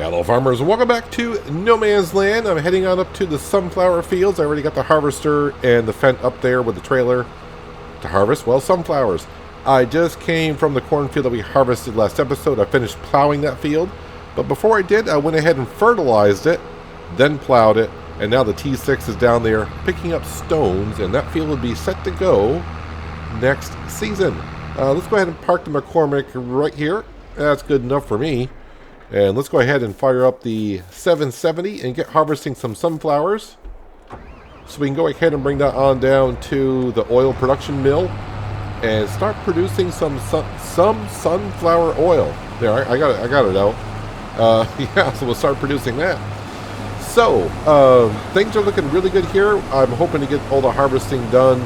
Hello farmers, and welcome back to No Man's Land. I'm heading on up to the sunflower fields. I already got the harvester and the Fendt up there with the trailer to harvest, well, sunflowers. I just came from the cornfield that we harvested last episode. I finished plowing that field, but before I did, I went ahead and fertilized it, then plowed it, and now the T6 is down there picking up stones, and that field will be set to go next season. Let's go ahead and park the McCormick right here. That's good enough for me. And let's go ahead and fire up the 770 and get harvesting some sunflowers. So we can go ahead and bring that on down to the oil production mill and start producing some sunflower oil. There, I got it out. Yeah, so we'll start producing that. So, things are looking really good here. I'm hoping to get all the harvesting done.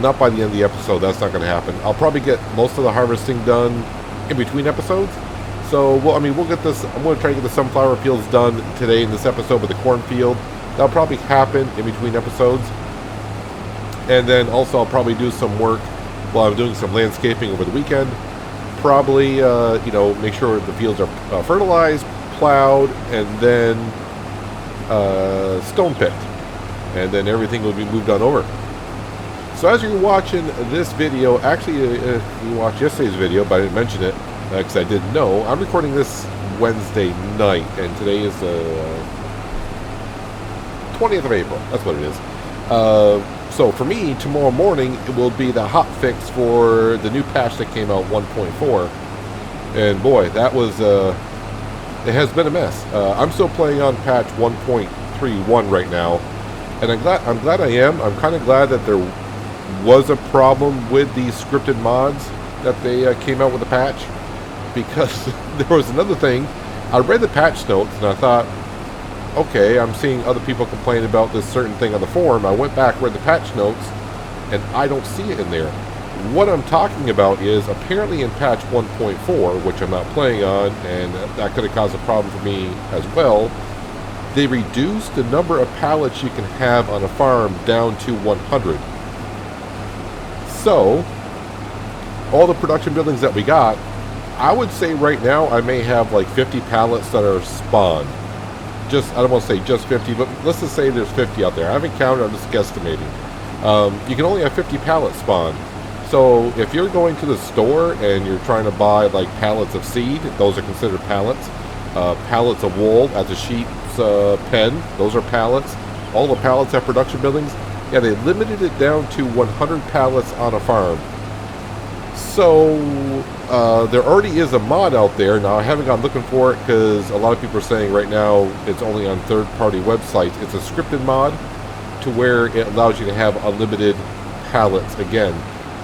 Not by the end of the episode, that's not going to happen. I'll probably get most of the harvesting done in between episodes. So, well, we'll get this. I'm going to try to get the sunflower fields done today in this episode with the cornfield. That'll probably happen in between episodes. And then also I'll probably do some work while I'm doing some landscaping over the weekend. Probably, make sure the fields are fertilized, plowed, and then stone picked. And then everything will be moved on over. So as you're watching this video, actually, you watched yesterday's video, but I didn't mention it. Because I didn't know. I'm recording this Wednesday night, and today is the 20th of April. That's what it is. So for me, tomorrow morning, it will be the hot fix for the new patch that came out 1.4. And boy, that was, it has been a mess. I'm still playing on patch 1.31 right now, and I'm glad I am. I'm kind of glad that there was a problem with these scripted mods that they came out with the patch. Because there was another thing. I read the patch notes and I thought, okay, I'm seeing other people complain about this certain thing on the forum. I went back, read the patch notes, and I don't see it in there. What I'm talking about is apparently in patch 1.4, which I'm not playing on, and that could have caused a problem for me as well, they reduced the number of pallets you can have on a farm down to 100. So, all the production buildings that we got, I would say right now I may have like 50 pallets that are spawned. I don't want to say just 50, but let's just say there's 50 out there. I haven't counted, I'm just guesstimating. You can only have 50 pallets spawned. So if you're going to the store and you're trying to buy like pallets of seed, those are considered pallets. Pallets of wool at the sheep's pen, those are pallets. All the pallets at production buildings, yeah, they limited it down to 100 pallets on a farm. So, there already is a mod out there. Now, I haven't gone looking for it because a lot of people are saying right now it's only on third-party websites. It's a scripted mod to where it allows you to have unlimited pallets again.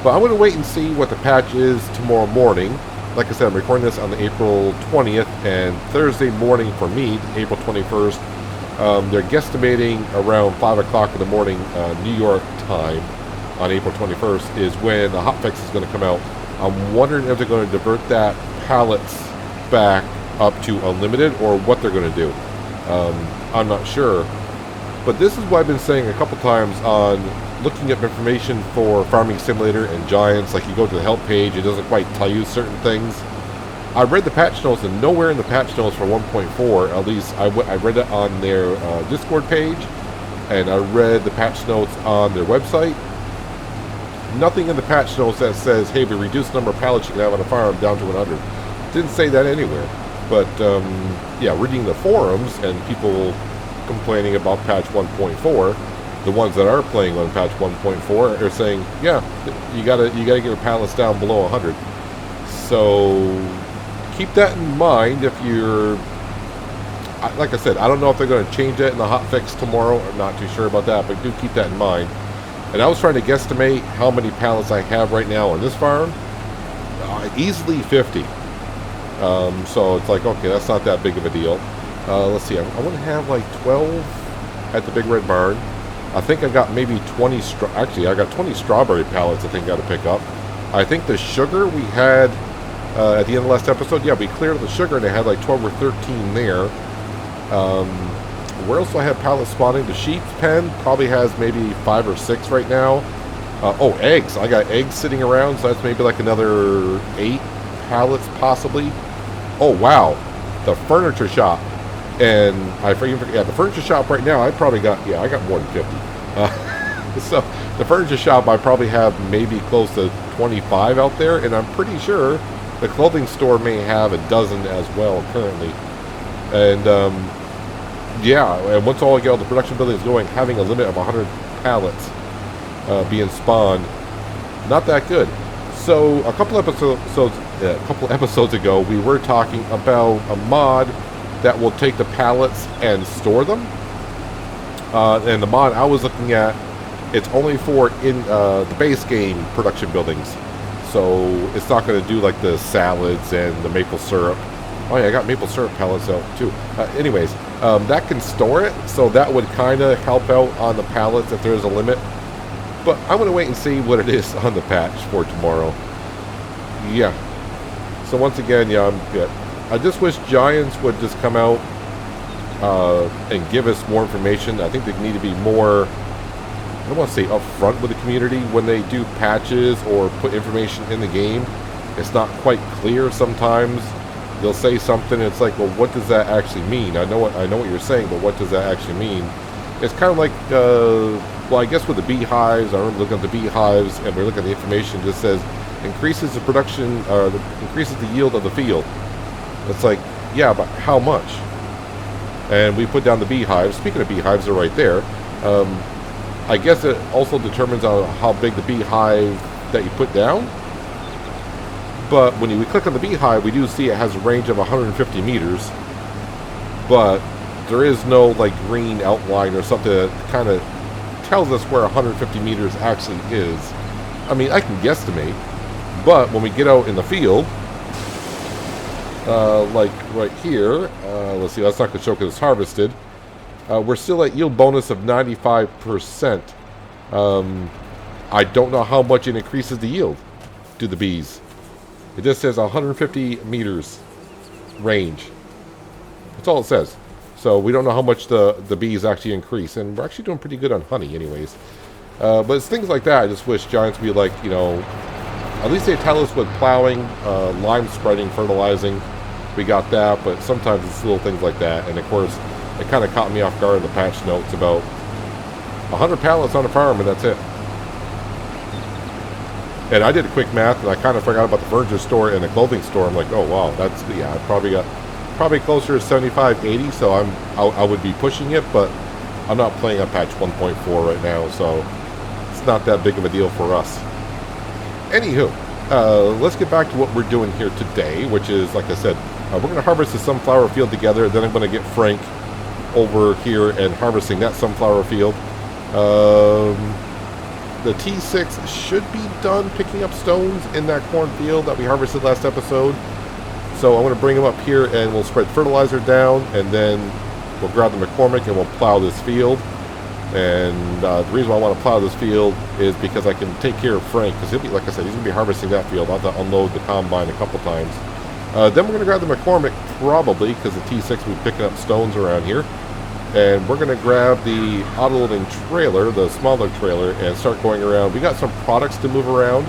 But I'm going to wait and see what the patch is tomorrow morning. Like I said, I'm recording this on the April 20th, and Thursday morning for me, April 21st, they're guesstimating around 5 o'clock in the morning New York time on April 21st is when the hotfix is going to come out. I'm wondering if they're going to divert that pallets back up to unlimited or what they're going to do. I'm not sure. But this is what I've been saying a couple times on looking at information for Farming Simulator and Giants. Like you go to the help page, it doesn't quite tell you certain things. I read the patch notes, and nowhere in the patch notes for 1.4, at least I read it on their Discord page, and I read the patch notes on their website. Nothing in the patch notes that says, hey, we reduced the number of pallets you can have on a farm down to 100. Didn't say that anywhere. But, yeah, reading the forums and people complaining about patch 1.4, the ones that are playing on patch 1.4 are saying, yeah, you gotta get your pallets down below 100. So, keep that in mind if you're... Like I said, I don't know if they're going to change that in the hotfix tomorrow. I'm not too sure about that, but do keep that in mind. And I was trying to guesstimate how many pallets I have right now on this farm. Easily 50. So it's like, okay, that's not that big of a deal. Let's see, I want to have like 12 at the Big Red Barn. I think I got maybe 20, actually I got 20 strawberry pallets I think I got to pick up. I think the sugar we had at the end of the last episode, yeah, we cleared the sugar and I had like 12 or 13 there. Where else do I have pallets spawning? The sheep's pen probably has maybe 5 or 6 right now. Eggs. I got eggs sitting around, so that's maybe like another 8 pallets possibly. Oh, wow. the furniture shop, and I forget, yeah, the furniture shop right now, I probably got, yeah, I got more than 50. So the furniture shop, I probably have maybe close to 25 out there, and I'm pretty sure the clothing store may have a dozen as well currently. And yeah, and once all the production buildings going, having a limit of 100 pallets being spawned, not that good. So a couple episodes ago, we were talking about a mod that will take the pallets and store them. And the mod I was looking at, it's only for in the base game production buildings. So it's not going to do like the salads and the maple syrup. Oh yeah, I got maple syrup pellets out too. Anyways, that can store it, so that would kind of help out on the pallets if there's a limit. But I'm going to wait and see what it is on the patch for tomorrow. Yeah. So once again, yeah, I'm good. I just wish Giants would just come out and give us more information. I think they need to be more, I don't want to say upfront with the community when they do patches or put information in the game. It's not quite clear sometimes. They'll say something and it's like, well, what does that actually mean? I know what you're saying, but what does that actually mean? It's kind of like, well, I guess with the beehives, I remember looking at the beehives and we're looking at the information, it just says increases the production, increases the yield of the field. It's like, yeah, but how much? And we put down the beehives. Speaking of beehives, they're right there. I guess it also determines on how big the beehive that you put down. But when we click on the beehive, we do see it has a range of 150 meters. But there is no like green outline or something that kind of tells us where 150 meters actually is. I mean, I can guesstimate. But when we get out in the field, like right here, let's see, that's not going to show because it's harvested. We're still at yield bonus of 95%. I don't know how much it increases the yield to the bees. It just says 150 meters range. That's all it says. So we don't know how much the bees actually increase. And we're actually doing pretty good on honey anyways. But it's things like that. I just wish Giants would be like, you know, at least they tell us with plowing, lime spreading, fertilizing. We got that, but sometimes it's little things like that. And of course, it kind of caught me off guard in the patch notes about 100 pallets on a farm, and that's it. And I did a quick math, and I kind of forgot about the furniture store and the clothing store. I'm like, oh wow, that's, yeah, I probably closer to 75, 80. So I would be pushing it, but I'm not playing on patch 1.4 right now, so it's not that big of a deal for us. Anywho, let's get back to what we're doing here today, which is, like I said, we're going to harvest the sunflower field together. Then I'm going to get Frank over here and harvesting that sunflower field. The T6 should be done picking up stones in that cornfield that we harvested last episode. So I'm going to bring him up here and we'll spread fertilizer down, and then we'll grab the McCormick and we'll plow this field. And the reason why I want to plow this field is because I can take care of Frank, because he'll be, like I said, he's going to be harvesting that field. I'll have to unload the combine a couple times. Then we're going to grab the McCormick, probably, because the T6 will be picking up stones around here. And we're going to grab the auto-loading trailer, the smaller trailer, and start going around. We got some products to move around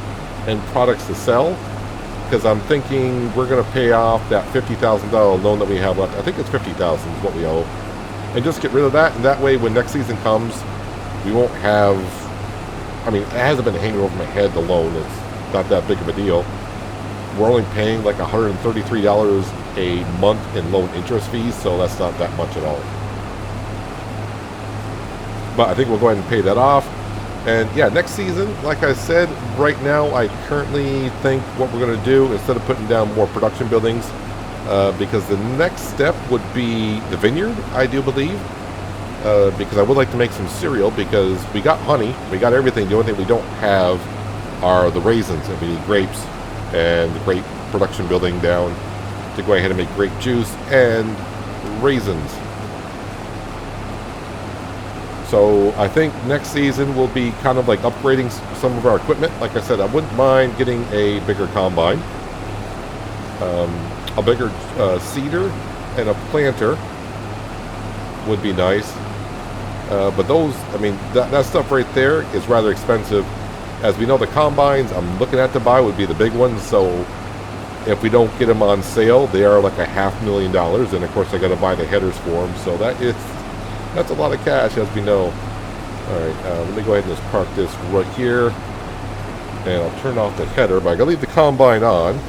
and products to sell, because I'm thinking we're going to pay off that $50,000 loan that we have left. I think it's $50,000 is what we owe. And just get rid of that, and that way when next season comes, we won't have, I mean, it hasn't been hanging over my head, the loan. It's not that big of a deal. We're only paying like $133 a month in loan interest fees, so that's not that much at all. But I think we'll go ahead and pay that off. And yeah, next season, like I said, right now I currently think what we're going to do, instead of putting down more production buildings, because the next step would be the vineyard, I do believe, because I would like to make some cereal, because we got honey, we got everything. The only thing we don't have are the raisins, and we need grapes and the grape production building down to go ahead and make grape juice and raisins. So I think next season will be kind of like upgrading some of our equipment. Like I said, I wouldn't mind getting a bigger combine, a bigger seeder, and a planter would be nice. But those, I mean, that stuff right there is rather expensive. As we know, the combines I'm looking at to buy would be the big ones. So If we don't get them on sale, they are like $500,000, and of course I got to buy the headers for them. So that's a lot of cash, as we know. All right, let me go ahead and just park this right here, and I'll turn off the header. But I got to leave the combine on.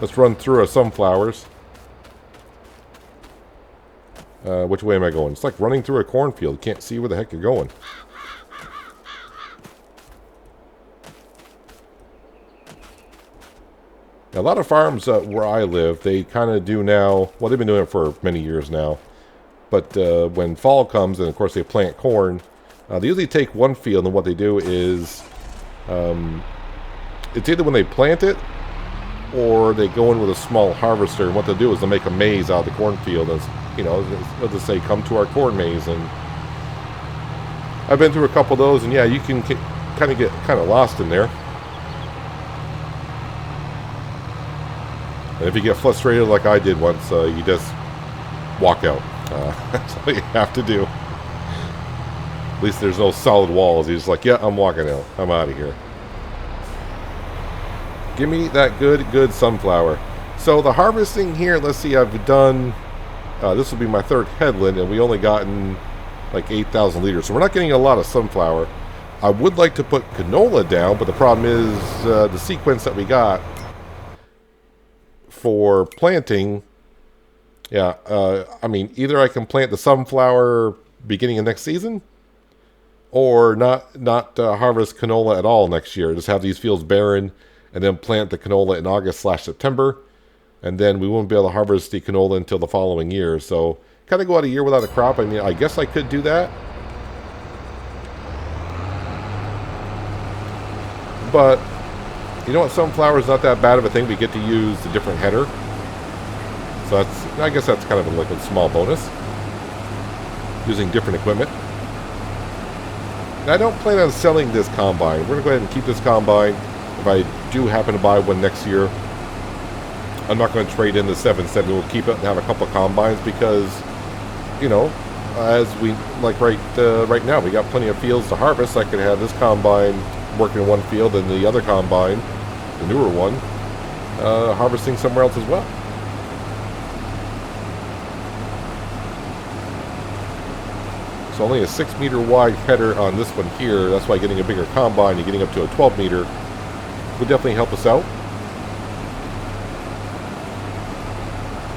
Let's run through our sunflowers. Which way am I going? It's like running through a cornfield. You can't see where the heck you're going. A lot of farms where I live, they kind of do now, well, they've been doing it for many years now, but when fall comes, and of course they plant corn, they usually take one field, and what they do is, it's either when they plant it, or they go in with a small harvester, and what they'll do is they'll make a maze out of the cornfield, and, you know, they'll just say, come to our corn maze, and I've been through a couple of those, and yeah, you can kind of get lost in there. And if you get frustrated like I did once, you just walk out. That's all you have to do. At least there's no solid walls. You're just like, yeah, I'm walking out. I'm out of here. Give me that good sunflower. So the harvesting here, let's see, I've done, this will be my third headland, and we only gotten like 8,000 liters. So we're not getting a lot of sunflower. I would like to put canola down, but the problem is the sequence that we got for planting, yeah, I mean, either I can plant the sunflower beginning of next season, or not harvest canola at all next year. Just have these fields barren, and then plant the canola in August/September, and then we won't be able to harvest the canola until the following year. So, kind of go out a year without a crop. I mean, I guess I could do that, but you know what? Sunflower is not that bad of a thing. We get to use a different header. So I guess that's kind of like a small bonus. Using different equipment. Now, I don't plan on selling this combine. We're going to go ahead and keep this combine. If I do happen to buy one next year, I'm not going to trade in the 770. We'll keep it and have a couple of combines because, you know, as we, like right now, we got plenty of fields to harvest. I could have this combine working in one field and the other combine, the newer one, harvesting somewhere else as well. So only a 6-meter wide header on this one here. That's why getting a bigger combine and getting up to a 12-meter would definitely help us out.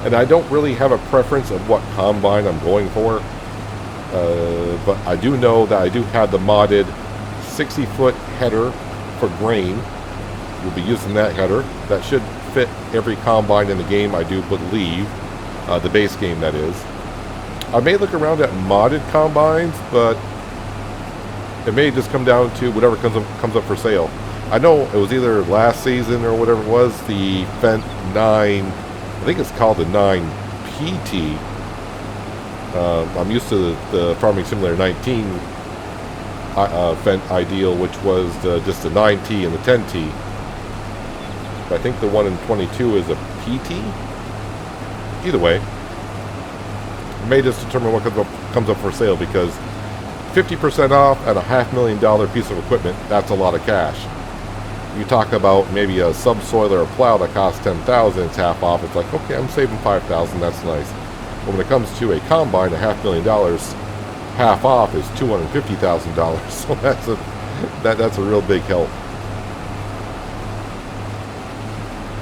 And I don't really have a preference of what combine I'm going for. But I do know that I do have the modded 60-foot header for grain. We'll be using that header. That should fit every combine in the game, I do believe. The base game, that is. I may look around at modded combines, but it may just come down to whatever comes up for sale. I know it was either last season or whatever it was, the Fent 9, I think it's called the 9 PT. I'm used to the Farming Simulator 19 Fent Ideal, which was just the 9T and the 10T. But I think the one in 22 is a PT. Either way, I may just determine what comes up for sale, because 50% off at a $500,000 piece of equipment, that's a lot of cash. You talk about maybe a subsoiler or a plow that costs $10,000, it's half off. It's like, okay, I'm saving $5,000, that's nice. But when it comes to a combine, $500,000 half off is $250,000. So that's a real big help.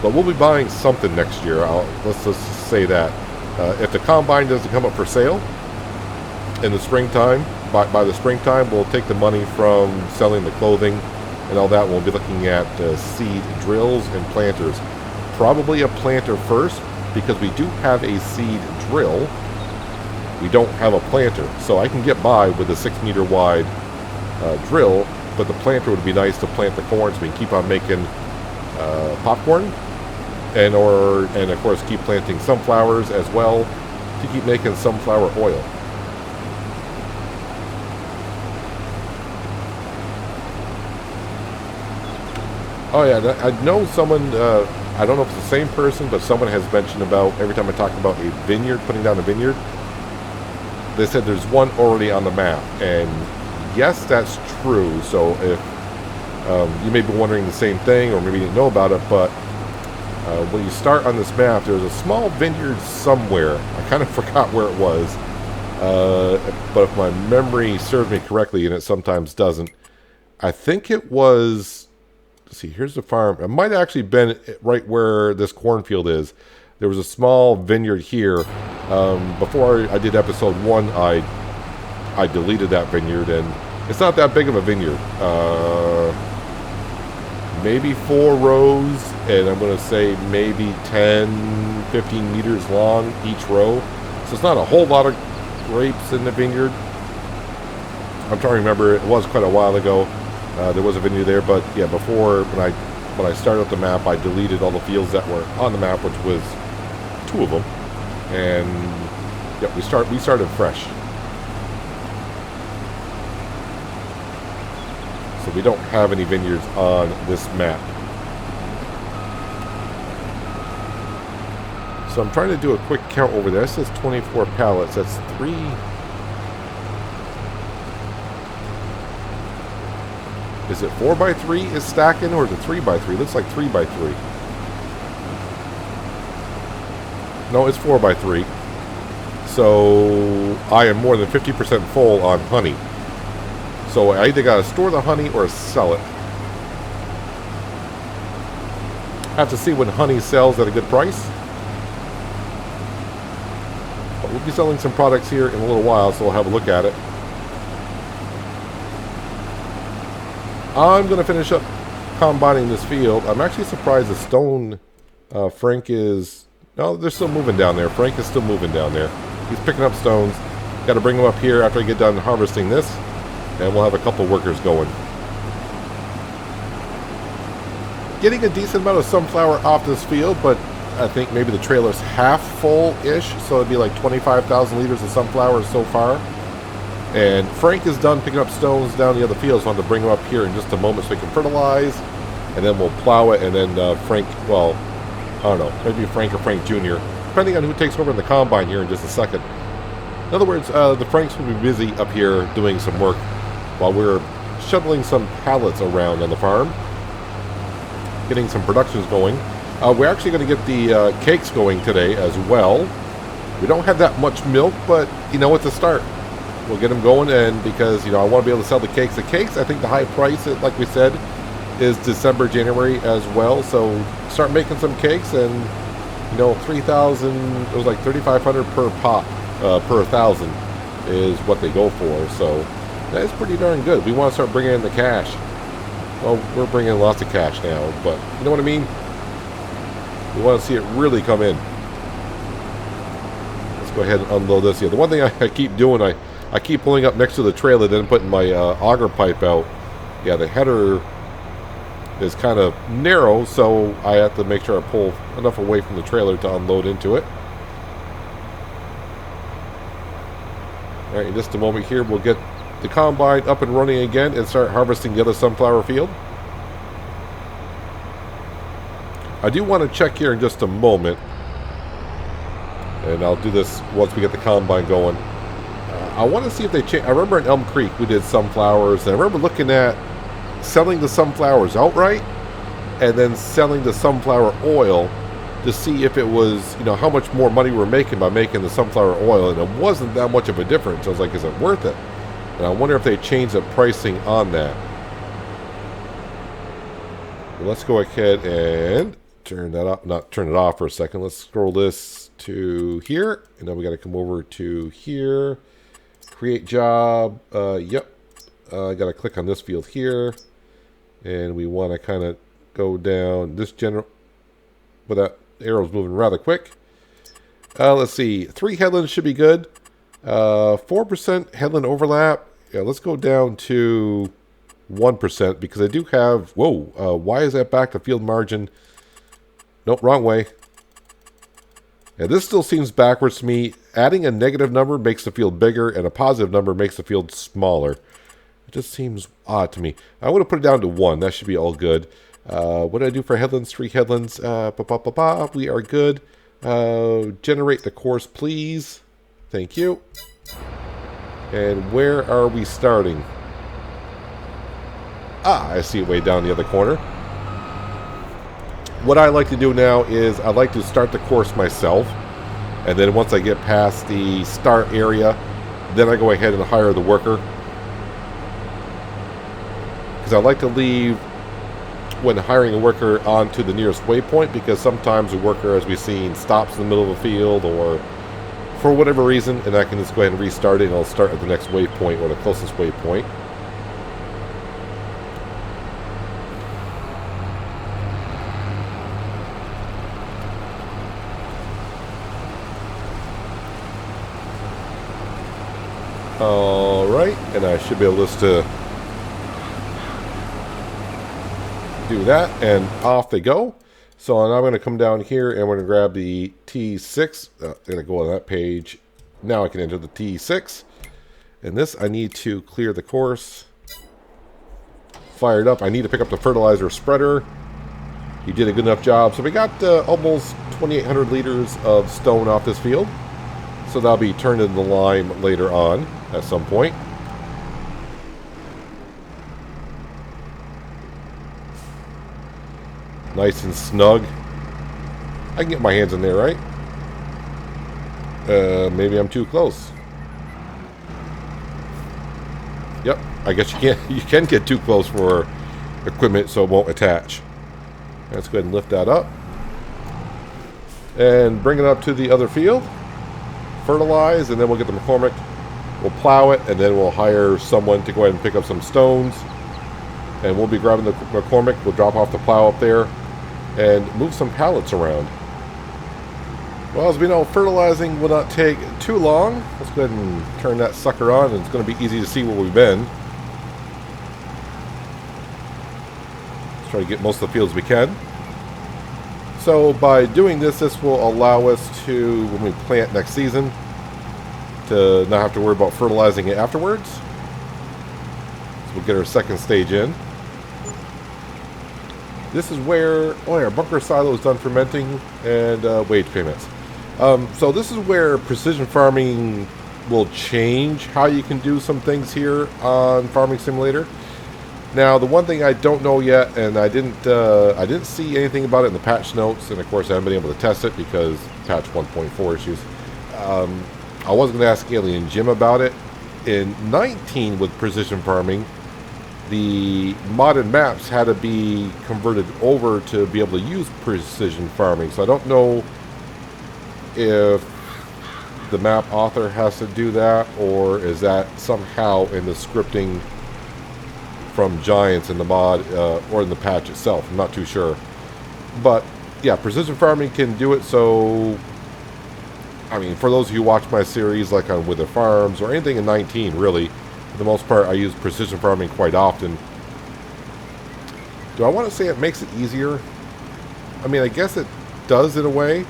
But we'll be buying something next year. Let's just say that. If the combine doesn't come up for sale in the springtime, by the springtime, we'll take the money from selling the clothing and all that. We'll be looking at seed drills and planters. Probably a planter first, because we do have a seed drill. We don't have a planter. So I can get by with a 6-meter wide drill, but the planter would be nice to plant the corn so we can keep on making popcorn. And of course keep planting sunflowers as well to keep making sunflower oil. Oh yeah, I know someone, I don't know if it's the same person, but someone has mentioned about, every time I talk about a vineyard, putting down a vineyard, they said there's one already on the map. And yes, that's true. So if You may be wondering the same thing, or maybe you didn't know about it, but when you start on this map, there's a small vineyard somewhere. I kind of forgot where it was. But if my memory serves me correctly, and it sometimes doesn't, I think it was... Let's see, here's the farm. It might have actually been right where this cornfield is. There was a small vineyard here. Before I did episode 1, I deleted that vineyard, and it's not that big of a vineyard. Maybe 4 rows, and I'm going to say maybe 10, 15 meters long each row. So it's not a whole lot of grapes in the vineyard. I'm trying to remember, it was quite a while ago. There was a vineyard there, but yeah, before, when I started up the map, I deleted all the fields that were on the map, which was 2 of them. And yeah, we started fresh. So we don't have any vineyards on this map. So I'm trying to do a quick count over there. It says 24 pallets. That's 3. Is it 4x3 is stacking, or is it 3x3? Looks like 3x3. No, it's 4x3. So I am more than 50% full on honey. So I either gotta store the honey or sell it. Have to see when honey sells at a good price. But we'll be selling some products here in a little while, so we'll have a look at it. I'm gonna finish up combining this field. I'm actually surprised the stone Frank is... No, they're still moving down there. Frank is still moving down there. He's picking up stones. Got to bring them up here after I get done harvesting this. And we'll have a couple workers going. Getting a decent amount of sunflower off this field, but I think maybe the trailer's half full-ish. So it'd be like 25,000 liters of sunflower so far. And Frank is done picking up stones down the other fields. So I'm going to bring them up here in just a moment so we can fertilize. And then we'll plow it. And then Frank, well, I don't know. Maybe Frank or Frank Jr. Depending on who takes over in the combine here in just a second. In other words, the Franks will be busy up here doing some work while we're shuttling some pallets around on the farm. Getting some productions going. We're actually going to get the cakes going today as well. We don't have that much milk, but, you know, it's a start. We'll get them going, and because, you know, I want to be able to sell the cakes. The cakes, I think the high price, like we said, is December, January as well. So start making some cakes, and, you know, 3,000, it was like 3,500 per pop, per 1,000 is what they go for. So that's pretty darn good. We want to start bringing in the cash. Well, we're bringing in lots of cash now, but you know what I mean? We want to see it really come in. Let's go ahead and unload this here. The one thing I keep doing, I keep pulling up next to the trailer, then putting my auger pipe out. Yeah, the header is kind of narrow, so I have to make sure I pull enough away from the trailer to unload into it. Alright, in just a moment here, we'll get the combine up and running again and start harvesting the other sunflower field. I do want to check here in just a moment, and I'll do this once we get the combine going. I want to see if they change. I remember in Elm Creek we did sunflowers, and I remember looking at selling the sunflowers outright and then selling the sunflower oil to see if it was, you know, how much more money we're making by making the sunflower oil, and it wasn't that much of a difference. I was like, is it worth it? And I wonder if they changed the pricing on that. Well, let's go ahead and turn that up, not turn it off for a second. Let's scroll this to here, and then we got to come over to here. Create job. Yep. I got to click on this field here, and we want to kind of go down this general, but that arrow's moving rather quick. Let's see. 3 headlands should be good. 4% headland overlap. Yeah, let's go down to 1% because I do have... Whoa, why is that back to field margin? Nope, wrong way. Yeah, this still seems backwards to me. Adding a negative number makes the field bigger, and a positive number makes the field smaller. It just seems odd to me. I want to put it down to 1. That should be all good. What do I do for headlands? 3 headlands. We are good. Generate the course, please. Thank you. And where are we starting? Ah, I see it way down the other corner. What I like to do now is I like to start the course myself. And then once I get past the start area, then I go ahead and hire the worker. Because I like to leave, when hiring a worker, onto the nearest waypoint, because sometimes a worker, as we've seen, stops in the middle of the field or for whatever reason, and I can just go ahead and restart it, and I'll start at the next waypoint or the closest waypoint. Alright, and I should be able just to do that, and off they go. So now I'm going to come down here and we're going to grab the T6. I'm going to go on that page. Now I can enter the T6. And this, I need to clear the course. Fired up. I need to pick up the fertilizer spreader. He did a good enough job. So we got almost 2,800 liters of stone off this field. So that'll be turned into lime later on at some point. Nice and snug. I can get my hands in there, right? Maybe I'm too close. Yep, I guess you can't. You can get too close for equipment, so it won't attach. Let's go ahead and lift that up and bring it up to the other field. Fertilize, and then we'll get the McCormick. We'll plow it, and then we'll hire someone to go ahead and pick up some stones. And we'll be grabbing the McCormick. We'll drop off the plow up there and move some pallets around. Well, as we know, fertilizing will not take too long. Let's go ahead and turn that sucker on, and it's going to be easy to see where we've been. Let's try to get most of the fields we can. So by doing this, this will allow us to, when we plant next season, to not have to worry about fertilizing it afterwards. So we'll get our second stage in. This is where, our bunker silo is done fermenting, and wage payments. So this is where precision farming will change how you can do some things here on Farming Simulator. Now, the one thing I don't know yet, and I didn't see anything about it in the patch notes, and of course I haven't been able to test it because patch 1.4 issues. I was going to ask Alien Jim about it. In 19 with precision farming, the modded maps had to be converted over to be able to use precision farming. So I don't know if the map author has to do that, or is that somehow in the scripting from Giants in the mod or in the patch itself. I'm not too sure. But yeah, precision farming can do it. So I mean, for those of you who watch my series like on Wither Farms or anything in 19, really, for the most part I use precision farming quite often. Do I want to say it makes it easier? I mean, I guess it does in a way,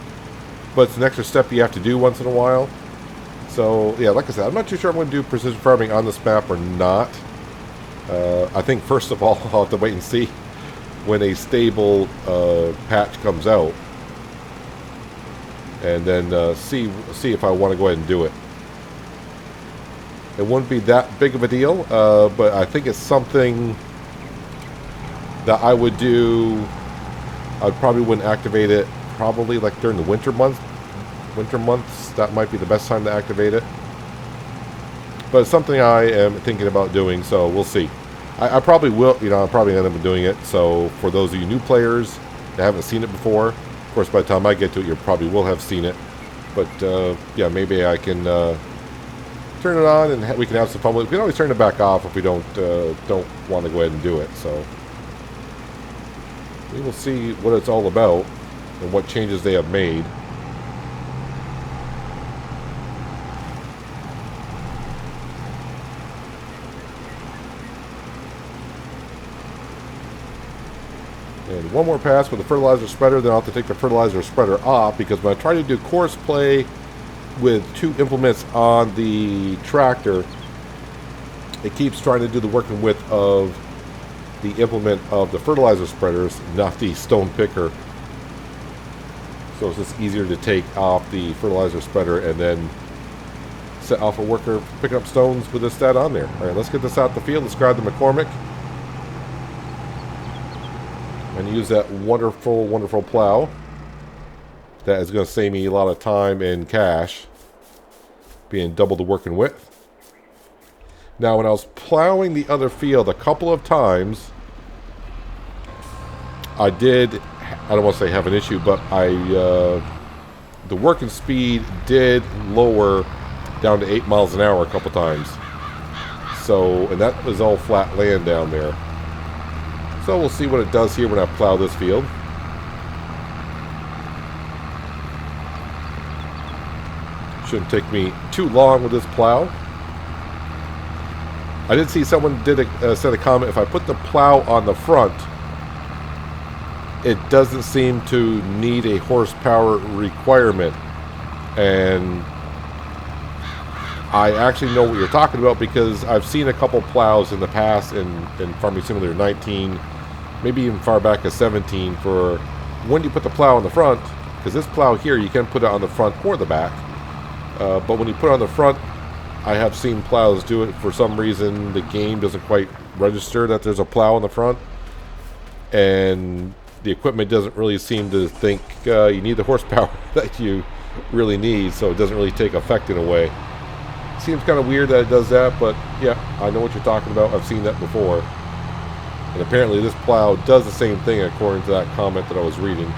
but it's an extra step you have to do once in a while. So yeah, like I said, I'm not too sure I'm going to do precision farming on this map or not. I think first of all, I'll have to wait and see when a stable patch comes out, and then see if I want to go ahead and do it. It wouldn't be that big of a deal, but I think it's something that I would do. I probably wouldn't activate it probably like during the winter months. That might be the best time to activate it. But it's something I am thinking about doing, so we'll see. I probably will, I'll probably end up doing it. So for those of you new players that haven't seen it before, of course, by the time I get to it, you probably will have seen it. But yeah, maybe I can turn it on and we can have some fun with it. We can always turn it back off if we don't want to go ahead and do it. So we will see what it's all about and what changes they have made. And one more pass with the fertilizer spreader, then I'll have to take the fertilizer spreader off, because when I try to do course play with two implements on the tractor, it keeps trying to do the working width of the implement of the fertilizer spreaders, not the stone picker. So it's just easier to take off the fertilizer spreader and then set off a worker picking up stones with this stat on there. Alright, let's get this out the field. Let's grab the McCormick. and use that wonderful, wonderful plow. That is going to save me a lot of time and cash, being double the working width. Now, when I was plowing the other field a couple of times, I don't want to say have an issue, but the working speed did lower down to 8 miles an hour a couple times. So, and that was all flat land down there. So we'll see what it does here when I plow this field. Shouldn't take me too long with this plow. I did see someone said a comment, if I put the plow on the front, it doesn't seem to need a horsepower requirement. And I actually know what you're talking about, because I've seen a couple plows in the past in Farming Simulator 19, maybe even far back as 17, for when you put the plow on the front, because this plow here, you can put it on the front or the back. But when you put it on the front, I have seen plows do it. For some reason, the game doesn't quite register that there's a plow on the front. And the equipment doesn't really seem to think you need the horsepower that you really need, so it doesn't really take effect in a way. Seems kind of weird that it does that, but yeah, I know what you're talking about. I've seen that before. And apparently this plow does the same thing according to that comment that I was reading.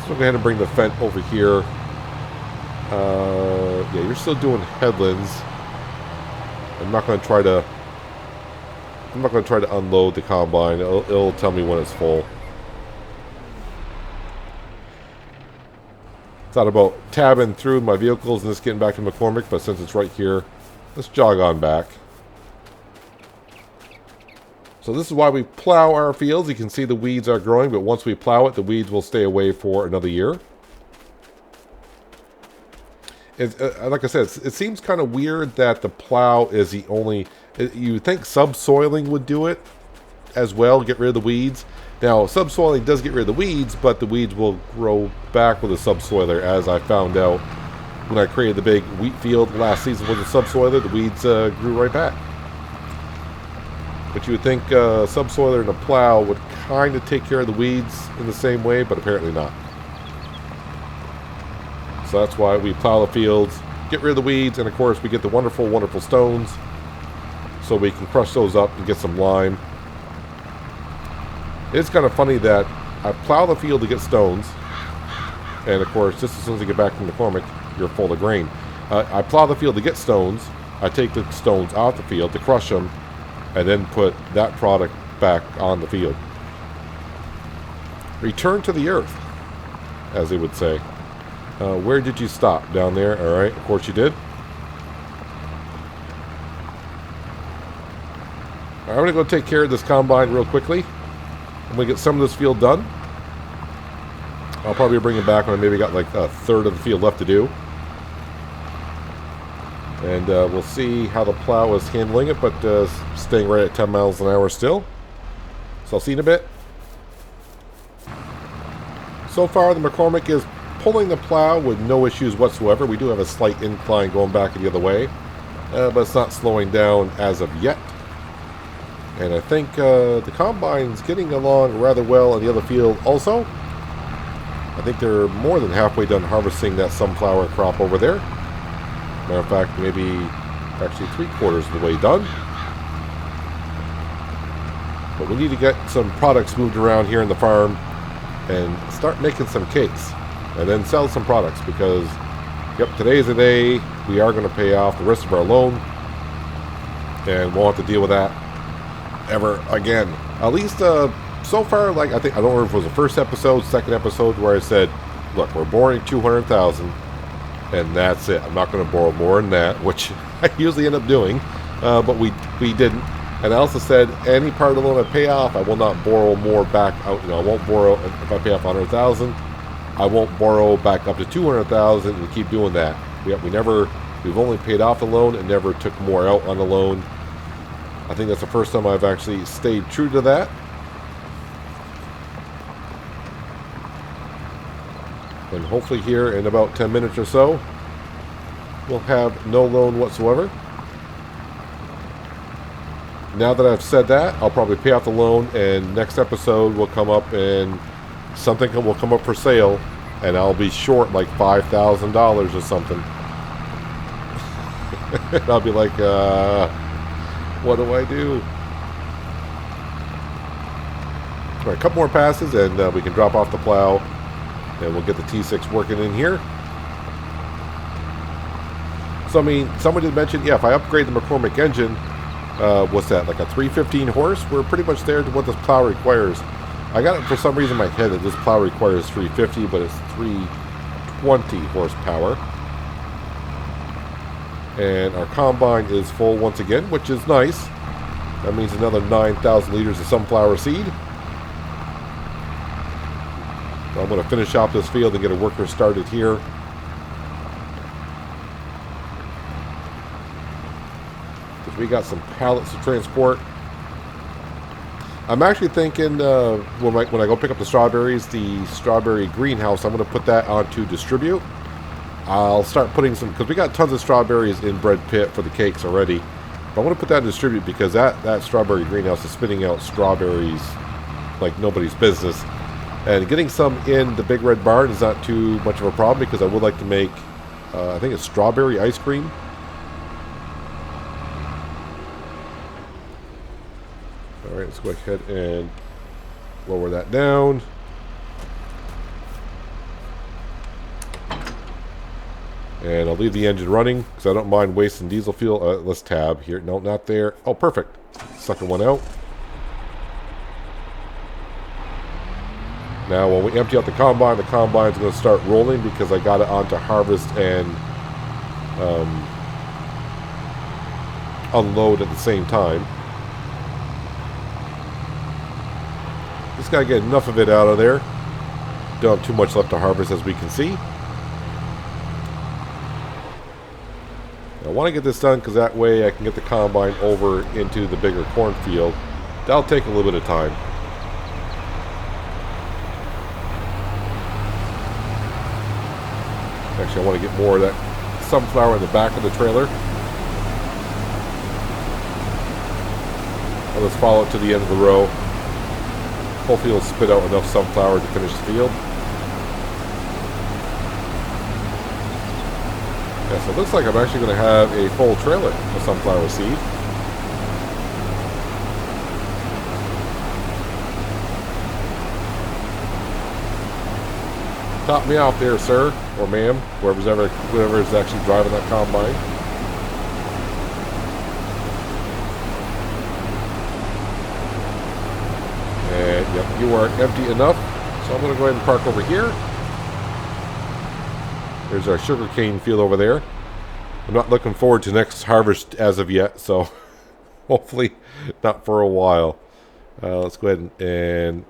So go ahead and bring the fence over here. Yeah, you're still doing headlands. I'm not going to try to unload the combine. It'll tell me when it's full. Thought about tabbing through my vehicles and just getting back to McCormick, but since it's right here, let's jog on back. So this is why we plow our fields. You can see the weeds are growing, but once we plow it, the weeds will stay away for another year. Like I said, it seems kind of weird that the plow is the only... You would think subsoiling would do it as well, get rid of the weeds. Now, subsoiling does get rid of the weeds, but the weeds will grow back with a subsoiler, as I found out when I created the big wheat field last season with a subsoiler. The weeds grew right back. But you would think subsoiler and a plow would kind of take care of the weeds in the same way, but apparently not. So that's why we plow the fields, get rid of the weeds, and of course we get the wonderful, wonderful stones, so we can crush those up and get some lime. It's kind of funny that I plow the field to get stones, and of course just as soon as you get back from McCormick, you're full of grain. I plow the field to get stones, I take the stones off the field to crush them, and then put that product back on the field. Return to the earth, as they would say. Where did you stop? Down there. Alright, of course you did. I'm going to go take care of this combine real quickly. I'm going to get some of this field done. I'll probably bring it back when I maybe got like a third of the field left to do. And we'll see how the plow is handling it, but staying right at 10 miles an hour still. So I'll see you in a bit. So far, the McCormick is pulling the plow with no issues whatsoever. We do have a slight incline going back the other way, but it's not slowing down as of yet. And I think the combine's getting along rather well in the other field also. I think they're more than halfway done harvesting that sunflower crop over there. Matter of fact, maybe actually 3/4 of the way done. But we need to get some products moved around here in the farm and start making some cakes and then sell some products, because yep, today's the day we are going to pay off the rest of our loan, and won't have to deal with that ever again. At least so far, like I don't remember if it was the first episode, second episode, where I said, look, we're borrowing $200,000 and that's it. I'm not going to borrow more than that, which I usually end up doing, but we didn't. And I also said, any part of the loan I pay off, I will not borrow more back out. You know, I won't borrow, if I pay off $100,000, I won't borrow back up to $200,000 and keep doing that. We've only paid off the loan and never took more out on the loan. I think that's the first time I've actually stayed true to that. And hopefully here in about 10 minutes or so, we'll have no loan whatsoever. now that I've said that, I'll probably pay off the loan, and next episode will come up and something will come up for sale, and I'll be short like $5,000 or something. And I'll be like, what do I do? All right, a couple more passes, and we can drop off the plow, and we'll get the T6 working in here. So, I mean, somebody did mention, yeah, if I upgrade the McCormick engine, what's that, like a 315 horse? We're pretty much there to what this plow requires. I got it for some reason in my head that this plow requires 350, but it's 320 horsepower. And our combine is full once again, which is nice. That means another 9,000 liters of sunflower seed. I'm going to finish off this field and get a worker started here. Because we got some pallets to transport. I'm actually thinking when I go pick up the strawberry greenhouse, I'm going to put that onto distribute. I'll start putting some, because we got tons of strawberries in Bread Pit for the cakes already. But I want to put that in distribute because that strawberry greenhouse is spitting out strawberries like nobody's business. And getting some in the Big Red Barn is not too much of a problem because I would like to make, I think it's strawberry ice cream. Alright, let's go ahead and lower that down. And I'll leave the engine running because I don't mind wasting diesel fuel. Let's tab here. No, not there. Oh, perfect. Sucking one out. Now, when we empty out the combine's going to start rolling because I got it onto harvest and unload at the same time. Just got to get enough of it out of there. Don't have too much left to harvest, as we can see. I want to get this done because that way I can get the combine over into the bigger cornfield. That'll take a little bit of time. Actually, I want to get more of that sunflower in the back of the trailer. I'll just follow it to the end of the row. Hopefully it'll spit out enough sunflower to finish the field. Yeah, so it looks like I'm actually going to have a full trailer of sunflower seed. Top me out there, sir, or ma'am, whoever is actually driving that combine. And yep, you are empty enough. So I'm going to go ahead and park over here. There's our sugarcane field over there. I'm not looking forward to next harvest as of yet, so hopefully not for a while. Let's go ahead and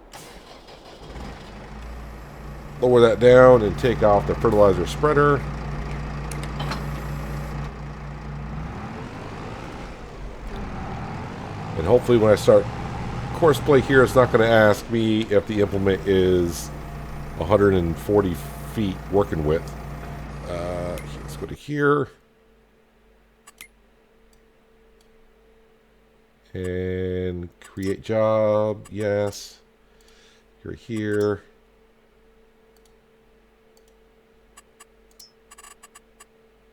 lower that down and take off the fertilizer spreader. And hopefully when I start course play here, it's not going to ask me if the implement is 140 feet working width. Let's go to here. And create job, yes. You're here.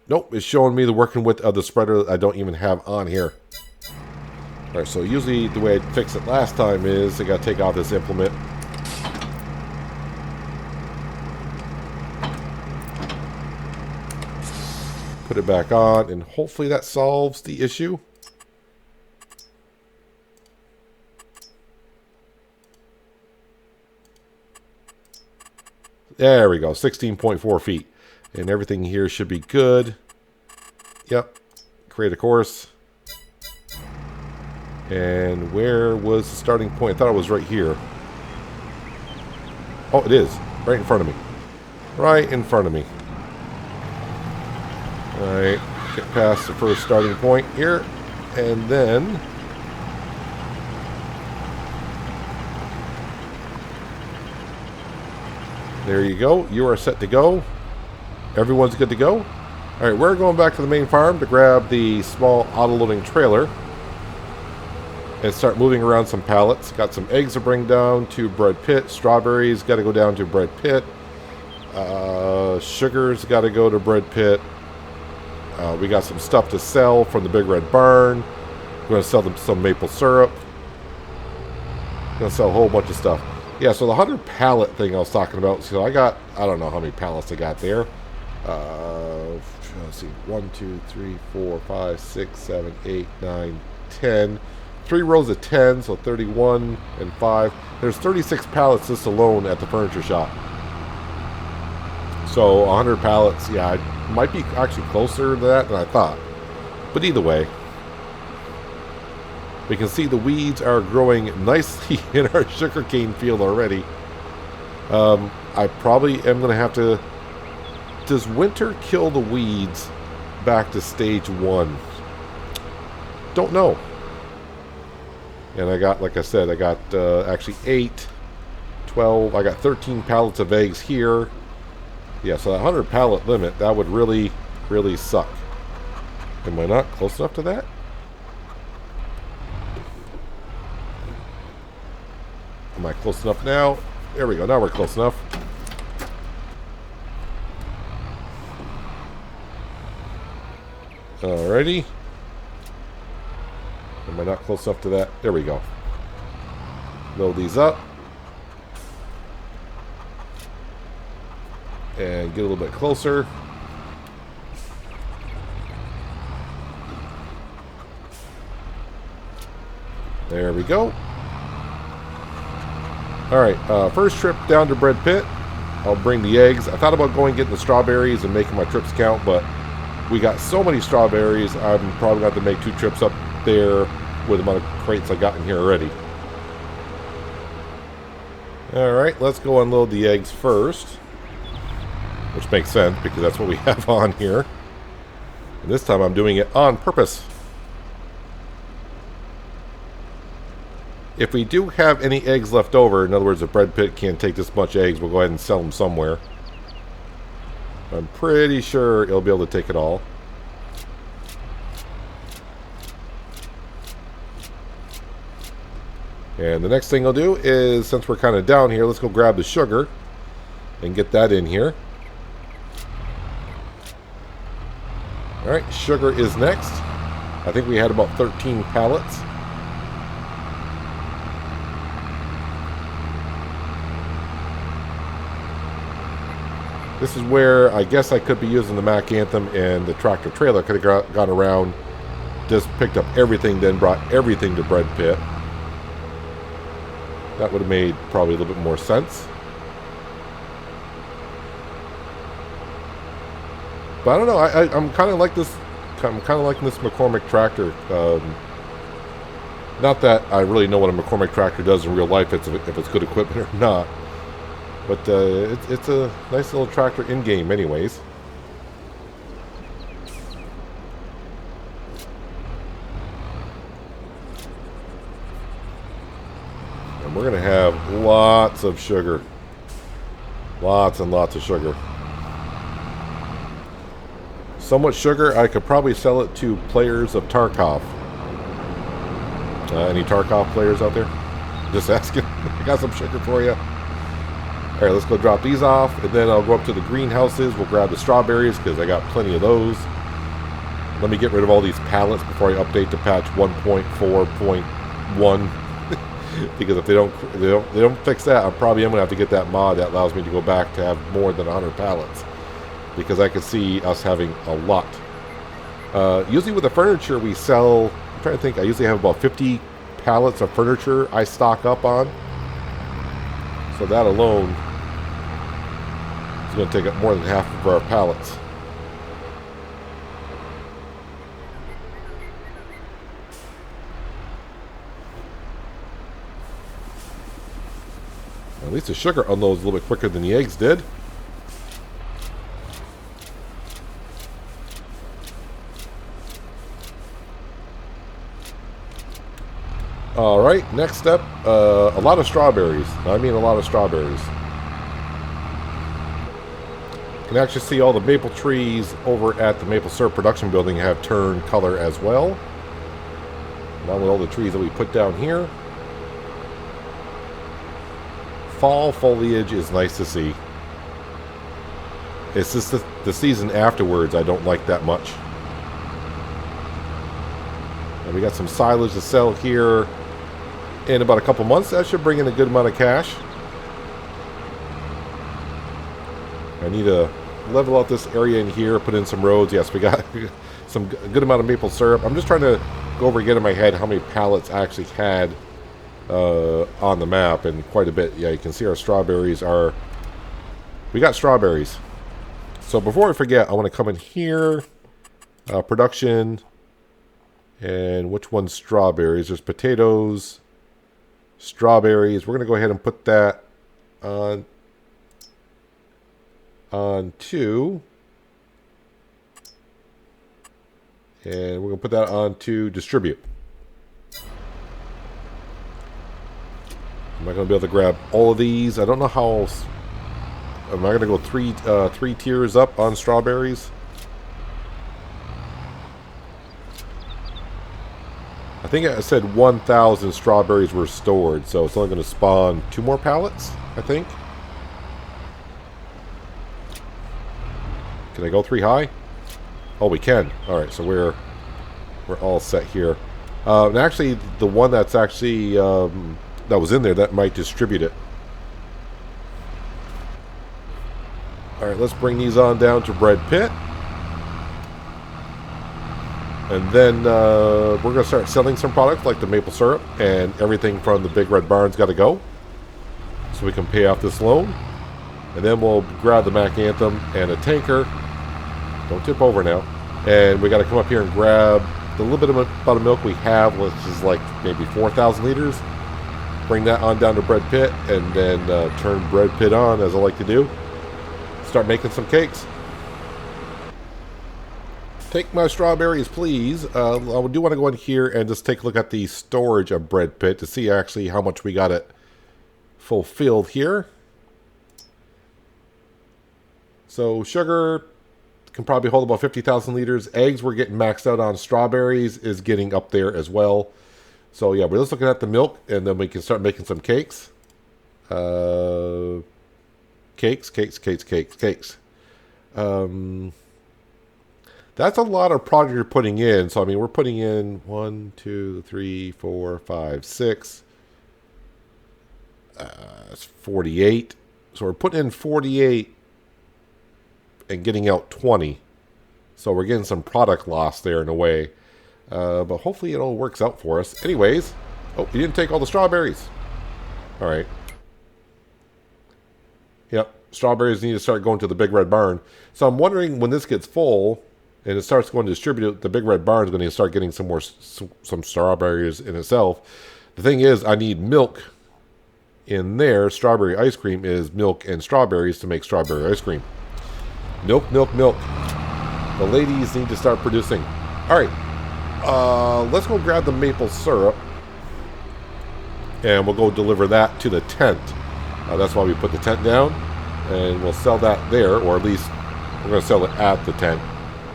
Nope, it's showing me the working width of the spreader that I don't even have on here. Alright, so usually the way I fixed it last time is I gotta take off this implement. Put it back on, and hopefully that solves the issue. There we go, 16.4 feet. And everything here should be good. Yep. Create a course. And where was the starting point? I thought it was right here. Oh, it is. Right in front of me. Right in front of me. Alright. Get past the first starting point here. And then there you go. You are set to go. Everyone's good to go. Alright, we're going back to the main farm to grab the small auto-loading trailer. and start moving around some pallets. Got some eggs to bring down to Bread Pit. Strawberries got to go down to Bread Pit. Sugar's got to go to Bread Pit. We got some stuff to sell from the Big Red Barn. We're going to sell them some maple syrup. Going to sell a whole bunch of stuff. Yeah, so the 100 pallet thing I was talking about. So I don't know how many pallets I got there. Let's see, 1, 2, 3, 4, 5, 6, 7, 8, 9, 10. 3 rows of 10, so 31 and 5. There's 36 pallets just alone at the furniture shop. So 100 pallets, yeah, it might be actually closer to that than I thought. But either way, we can see the weeds are growing nicely in our sugarcane field already. I probably am going to have to... Does winter kill the weeds back to stage 1? Don't know. And I got, like I said, I got actually 8, 12, I got 13 pallets of eggs here. Yeah, so that 100 pallet limit, that would really, really suck. Am I not close enough to that? Am I close enough now? There we go, now we're close enough. Alrighty. Am I not close enough to that? There we go. Load these up. And get a little bit closer. There we go. Alright, first trip down to Bread Pit. I'll bring the eggs. I thought about going getting the strawberries and making my trips count, but we got so many strawberries, I'm probably going to have to make 2 trips up there with the amount of crates I got in here already. Alright, let's go unload the eggs first. Which makes sense, because that's what we have on here. And this time I'm doing it on purpose. If we do have any eggs left over, in other words, if Bread Pit can't take this much eggs, we'll go ahead and sell them somewhere. I'm pretty sure it'll be able to take it all. And the next thing I'll do is, since we're kind of down here, let's go grab the sugar and get that in here. Alright, sugar is next. I think we had about 13 pallets. This is where I guess I could be using the Mac Anthem and the tractor trailer. Could have gone around, just picked up everything, then brought everything to Bread Pit. That would have made probably a little bit more sense. But I don't know. I'm kind of like this. I'm kind of liking this McCormick tractor. Not that I really know what a McCormick tractor does in real life, if it's good equipment or not. But it's a nice little tractor in game, anyways. And we're gonna have lots of sugar. Lots and lots of sugar. So much sugar, I could probably sell it to players of Tarkov. Any Tarkov players out there? Just asking. I got some sugar for you. Alright, let's go drop these off, and then I'll go up to the greenhouses. We'll grab the strawberries, because I got plenty of those. Let me get rid of all these pallets before I update to patch 1.4.1. Because if they don't fix that, I probably am going to have to get that mod that allows me to go back to have more than 100 pallets. Because I could see us having a lot. Usually with the furniture we sell, I'm trying to think, I usually have about 50 pallets of furniture I stock up on. So that alone is going to take up more than half of our pallets. At least the sugar unloads a little bit quicker than the eggs did. Alright, next up, a lot of strawberries. I mean a lot of strawberries. You can actually see all the maple trees over at the maple syrup production building have turned color as well. along with all the trees that we put down here. Fall foliage is nice to see. It's just the season afterwards I don't like that much. And we got some silage to sell here. In about a couple months, that should bring in a good amount of cash. I need to level out this area in here, put in some roads. Yes, we got some good amount of maple syrup. I'm just trying to go over again in my head how many pallets I actually had on the map, and quite a bit. Yeah, you can see our strawberries are... We got strawberries. So before I forget, I want to come in here, production, and which one's strawberries? There's potatoes, strawberries. We're going to go ahead and put that on two, and we're going to put that on to distribute. I'm not going to be able to grab all of these. I don't know how else. Am I going to go three tiers up on strawberries? I think I said 1,000 strawberries were stored, so it's only going to spawn 2 more pallets, I think. Can I go 3 high? Oh, we can. All right, so we're all set here. And actually, the one that's actually that was in there, that might distribute it. All right, let's bring these on down to bread pit. And then we're going to start selling some products like the maple syrup, and everything from the Big Red Barn's got to go, so we can pay off this loan. And then we'll grab the Mac Anthem and a tanker. Don't tip over now. And we got to come up here and grab the little bit of milk we have, which is like maybe 4,000 liters. Bring that on down to bread pit, and then turn bread pit on, as I like to do. Start making some cakes. Take my strawberries, please. I do want to go in here and just take a look at the storage of bread pit to see actually how much we got it fulfilled here. So sugar can probably hold about 50,000 liters. Eggs we're getting maxed out on. Strawberries is getting up there as well. So yeah, we're just looking at the milk, and then we can start making some cakes. Cakes. That's a lot of product you're putting in. So I mean, we're putting in 1, 2, 3, 4, 5, 6. It's 48. So we're putting in 48 and getting out 20. So we're getting some product loss there in a way. But hopefully it all works out for us. Anyways, oh, you didn't take all the strawberries. All right. Yep, strawberries need to start going to the Big Red Barn. So I'm wondering when this gets full and it starts going to distribute, the Big Red Barn is going to start getting some strawberries in itself. The thing is, I need milk in there. Strawberry ice cream is milk and strawberries to make strawberry ice cream. Milk. The ladies need to start producing. All right. Let's go grab the maple syrup, and we'll go deliver that to the tent. That's why we put the tent down, and we'll sell that there, or at least we're going to sell it at the tent.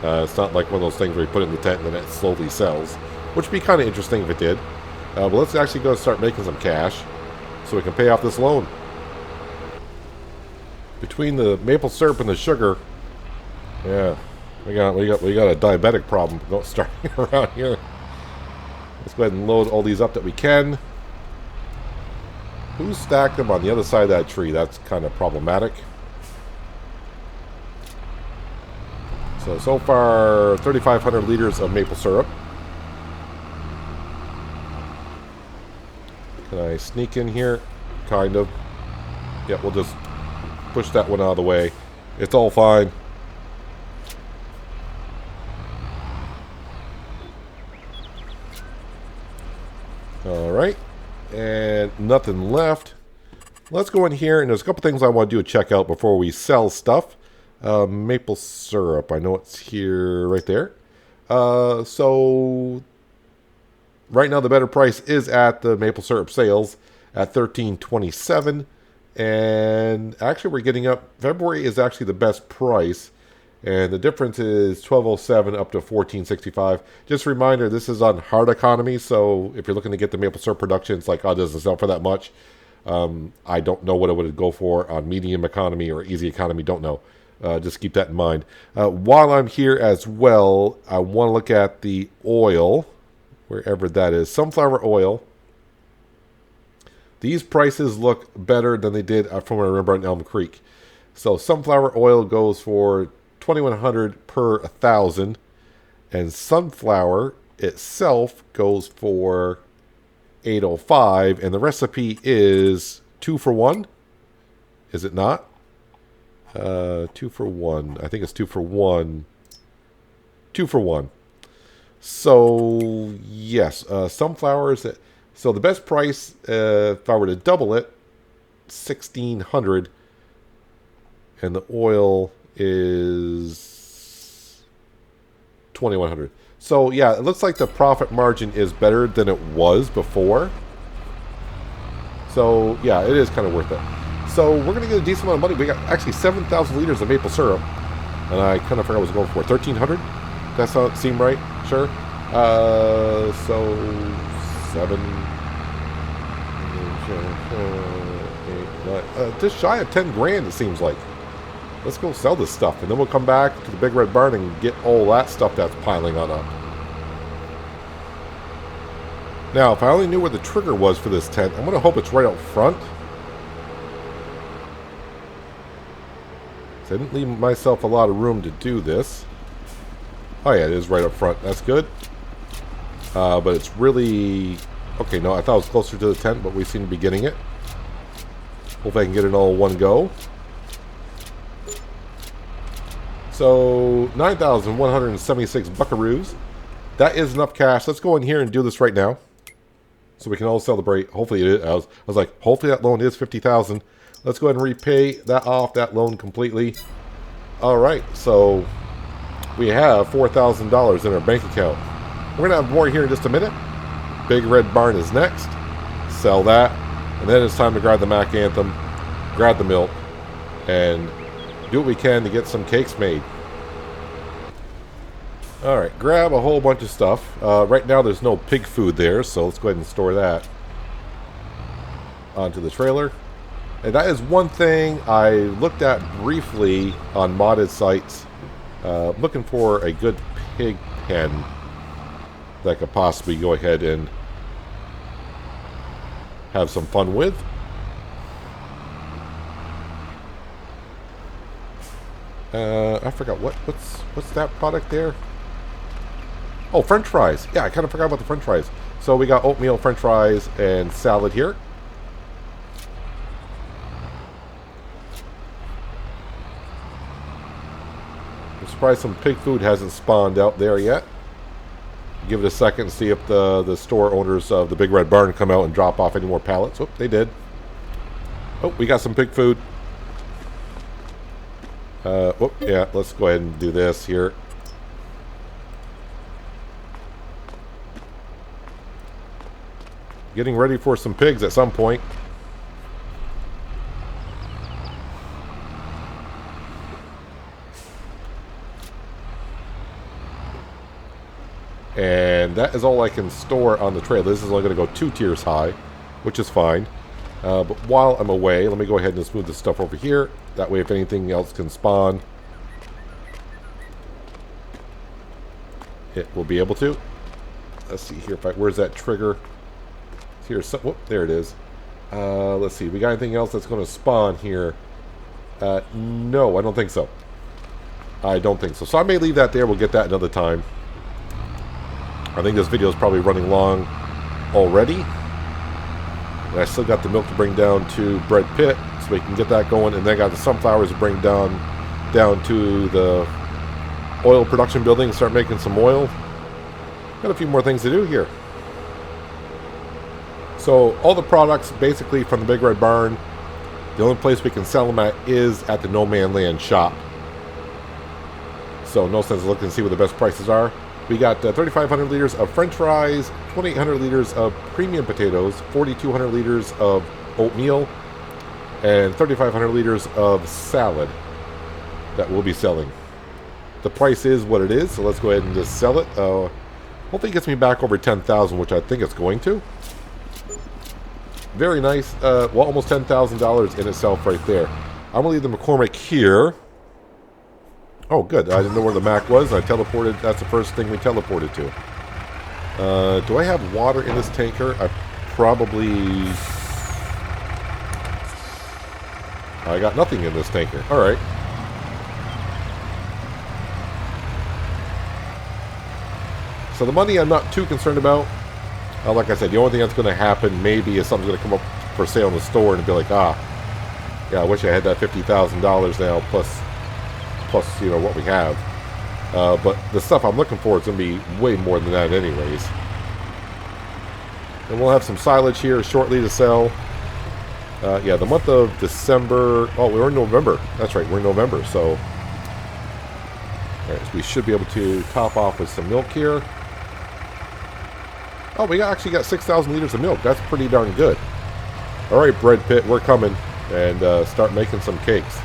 It's not like one of those things where you put it in the tent and then it slowly sells, which would be kind of interesting if it did. But let's actually go start making some cash so we can pay off this loan. Between the maple syrup and the sugar, yeah. We got a diabetic problem starting around here. Let's go ahead and load all these up that we can. Who stacked them on the other side of that tree? That's kind of problematic. So far, 3,500 liters of maple syrup. Can I sneak in here? Kind of. Yeah, we'll just push that one out of the way. It's all fine. Alright, and nothing left. Let's go in here, and there's a couple things I want to do a check out before we sell stuff. Maple syrup, I know it's here, right there. So, right now the better price is at the maple syrup sales at $13.27. And actually we're getting up, February is actually the best price And the difference is 1207 up to 1465. Just a reminder, this is on hard economy, so if you're looking to get the maple syrup production, it's like, oh, it doesn't sell for that much. I don't know what it would go for on medium economy or easy economy, don't know. Just keep that in mind. While I'm here as well, I want to look at the oil, wherever that is. Sunflower oil. These prices look better than they did from what I remember in Elm Creek. So sunflower oil goes for $2,100 per 1,000, and sunflower itself goes for $805, and the recipe is 2 for 1. Is it not? 2 for 1. I think it's 2 for 1. 2 for 1. So yes, sunflowers. So the best price, if I were to double it, $1,600, and the oil is $2,100. So yeah, it looks like the profit margin is better than it was before. So yeah, it is kind of worth it. So we're gonna get a decent amount of money. We got actually 7,000 liters of maple syrup, and I kind of forgot what I was going for. 1,300. That's how it seemed right. Sure. So 7, 8, 9, just shy of 10 grand. It seems like. Let's go sell this stuff, and then we'll come back to the Big Red Barn and get all that stuff that's piling on up. Now, if I only knew where the trigger was for this tent, I'm going to hope it's right out front. So I didn't leave myself a lot of room to do this. Oh yeah, it is right up front. That's good. But it's really... Okay, no, I thought it was closer to the tent, but we seem to be getting it. Hope I can get it all in one go. So, 9,176 buckaroos. That is enough cash. Let's go in here and do this right now, so we can all celebrate. Hopefully it is. I was like, hopefully that loan is 50,000. Let's go ahead and repay that off, that loan completely. All right, so we have $4,000 in our bank account. We're going to have more here in just a minute. Big Red Barn is next. Sell that. And then it's time to grab the Mac Anthem, grab the milk, and do what we can to get some cakes made. Alright, grab a whole bunch of stuff. Right now there's no pig food there, so let's go ahead and store that onto the trailer. And that is one thing I looked at briefly on modded sites. Looking for a good pig pen that I could possibly go ahead and have some fun with. I forgot what's that product there? Oh, French fries. Yeah, I kind of forgot about the French fries. So we got oatmeal, French fries, and salad here. I'm surprised some pig food hasn't spawned out there yet. Give it a second and see if the store owners of the Big Red Barn come out and drop off any more pallets. Oh, they did. Oh, we got some pig food. Yeah, let's go ahead and do this here. Getting ready for some pigs at some point. And that is all I can store on the trailer. This is only going to go 2 tiers high, which is fine. But while I'm away, let me go ahead and smooth this stuff over here. That way, if anything else can spawn, it will be able to. Let's see here. Where's that trigger? Here, whoop, there it is. Let's see. We got anything else that's going to spawn here? No, I don't think so. I don't think so. So I may leave that there. We'll get that another time. I think this video is probably running long already. And I still got the milk to bring down to Bread Pit, so we can get that going. And then I got the sunflowers to bring down to the oil production building and start making some oil. Got a few more things to do here. So all the products basically from the Big Red Barn, the only place we can sell them at is at the No Man Land shop. So no sense of looking to see what the best prices are. We got 3,500 liters of French fries, 2,800 liters of premium potatoes, 4,200 liters of oatmeal, and 3,500 liters of salad that we'll be selling. the price is what it is, so let's go ahead and just sell it. Hopefully it gets me back over 10,000, which I think it's going to. Very nice. Well, almost $10,000 in itself right there. I'm going to leave the McCormick here. Oh, good. I didn't know where the Mac was. I teleported. That's the first thing we teleported to. Do I have water in this tanker? I probably... I got nothing in this tanker. All right. So the money I'm not too concerned about. Like I said, the only thing that's going to happen maybe is something's going to come up for sale in the store and be like, yeah, I wish I had that $50,000 now plus you know what we have. But the stuff I'm looking for is going to be way more than that anyways. And we'll have some silage here shortly to sell. Yeah, the month of December. Oh, we're in November. That's right, we're in November. So, all right, so we should be able to top off with some milk here. Oh, we actually got 6,000 liters of milk. That's pretty darn good. All right, bread pit, we're coming. And start making some cakes.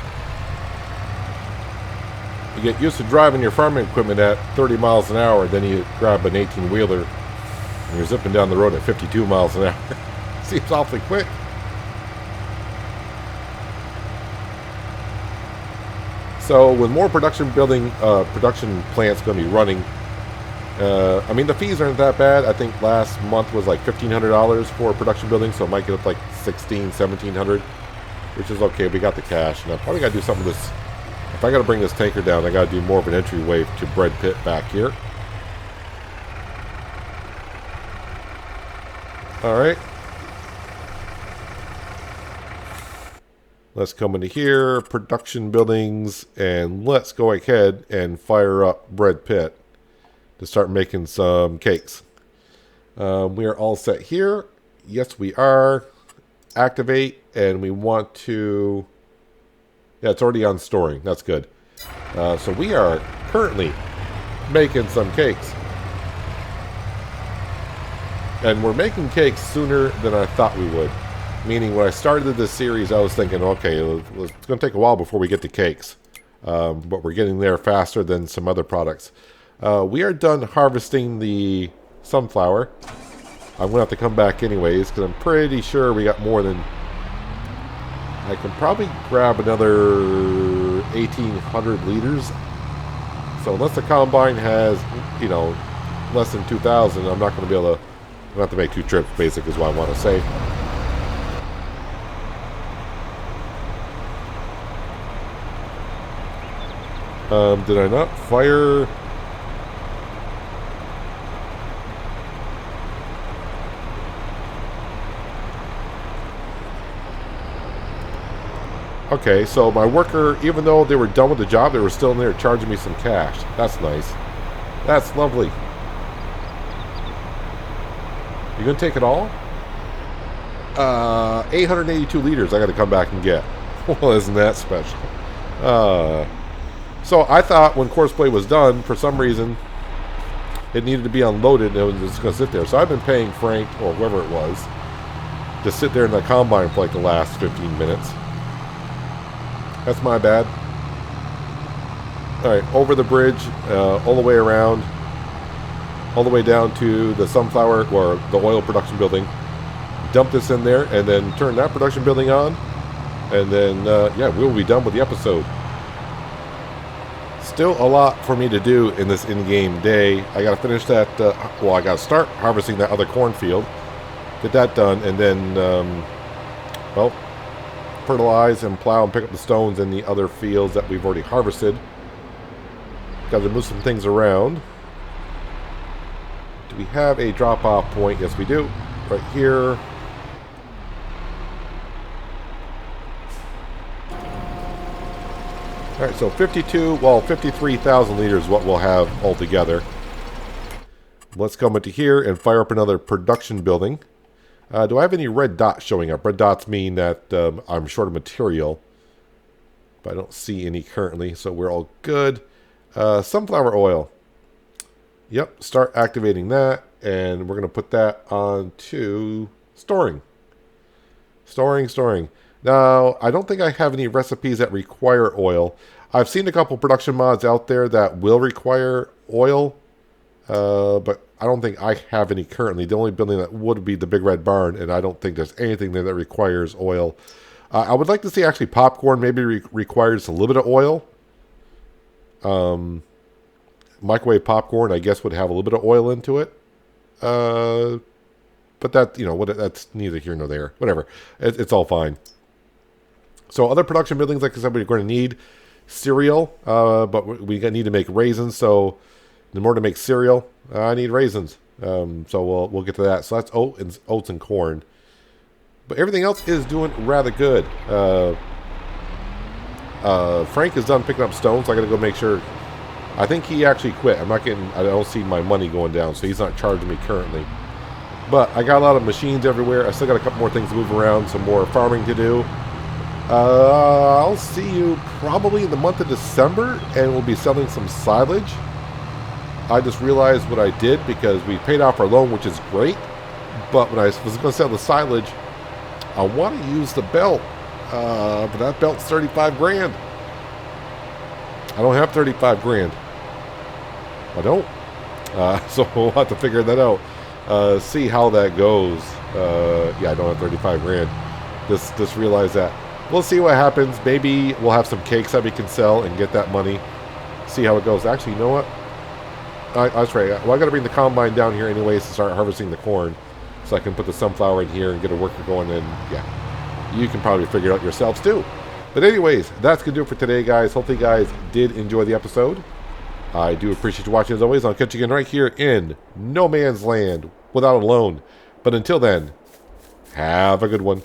You get used to driving your farming equipment at 30 miles an hour, then you grab an 18-wheeler, and you're zipping down the road at 52 miles an hour. Seems awfully quick. So with more production plants going to be running, I mean, the fees aren't that bad. I think last month was like $1,500 for a production building, so it might get up like $1,600, $1,700, which is okay. We got the cash, and I probably got to do something with this. If I got to bring this tanker down, I got to do more of an entryway to bread pit back here. All right. Let's come into here, production buildings, and let's go ahead and fire up bread pit to start making some cakes. We are all set here. Yes, we are. Activate, and we want to... Yeah, it's already on storing. That's good. So we are currently making some cakes. And we're making cakes sooner than I thought we would. Meaning, when I started this series, I was thinking, okay, it's going to take a while before we get to cakes. But we're getting there faster than some other products. We are done harvesting the sunflower. I'm going to have to come back anyways, because I'm pretty sure we got more than... I can probably grab another 1,800 liters. So unless the combine has, you know, less than 2,000, I'm not going to be able to... I'm going to have to make 2 trips, basically, is what I want to say. Did I not fire... Okay, so my worker, even though they were done with the job, they were still in there charging me some cash. That's nice. That's lovely. You gonna take it all? 882 liters I gotta come back and get. Well, isn't that special? So I thought when Courseplay was done, for some reason, it needed to be unloaded and it was just gonna sit there. So I've been paying Frank, or whoever it was, to sit there in the combine for like the last 15 minutes. That's my bad. Alright, over the bridge, all the way around, all the way down to the sunflower, or the oil production building. Dump this in there, and then turn that production building on. And then, yeah, we'll be done with the episode. Still a lot for me to do in this in-game day. I gotta finish that, well, I gotta start harvesting that other cornfield. Get that done, and then, well... fertilize and plow and pick up the stones in the other fields that we've already harvested. Got to move some things around. Do we have a drop-off point? Yes, we do. Right here. Alright, so 53,000 liters is what we'll have altogether. Let's come into here and fire up another production building. Do I have any red dots showing up? Red dots mean that I'm short of material. But I don't see any currently, so we're all good. Sunflower oil. Yep, start activating that. And we're going to put that on to storing. Storing. Now, I don't think I have any recipes that require oil. I've seen a couple production mods out there that will require oil, but I don't think I have any currently. The only building that would be the Big Red Barn, and I don't think there's anything there that requires oil. I would like to see actually popcorn maybe requires a little bit of oil. Microwave popcorn, I guess, would have a little bit of oil into it. But that, that's neither here nor there. Whatever. It's all fine. So other production buildings, like I said, we're going to need cereal, but we need to make raisins. So in order to make cereal, I need raisins. So we'll get to that. So that's oats and corn. But everything else is doing rather good. Frank is done picking up stones. So I got to go make sure. I think he actually quit. I don't see my money going down, so he's not charging me currently. But I got a lot of machines everywhere. I still got a couple more things to move around, some more farming to do. I'll see you probably in the month of December, and we'll be selling some silage. I just realized what I did because we paid off our loan, which is great. But when I was going to sell the silage, I want to use the belt, but that belt's 35 grand. I don't have 35 grand. I don't. So we'll have to figure that out. See how that goes. Yeah, I don't have 35 grand. Just realize that. We'll see what happens. Maybe we'll have some cakes that we can sell and get that money. See how it goes. Actually, you know what? That's right. Well, I got to bring the combine down here anyways to start harvesting the corn. So I can put the sunflower in here and get a worker going. And yeah, you can probably figure it out yourselves too. But anyways, that's going to do it for today, guys. Hopefully you guys did enjoy the episode. I do appreciate you watching as always. I'll catch you again right here in No Man's Land without a loan. But until then, have a good one.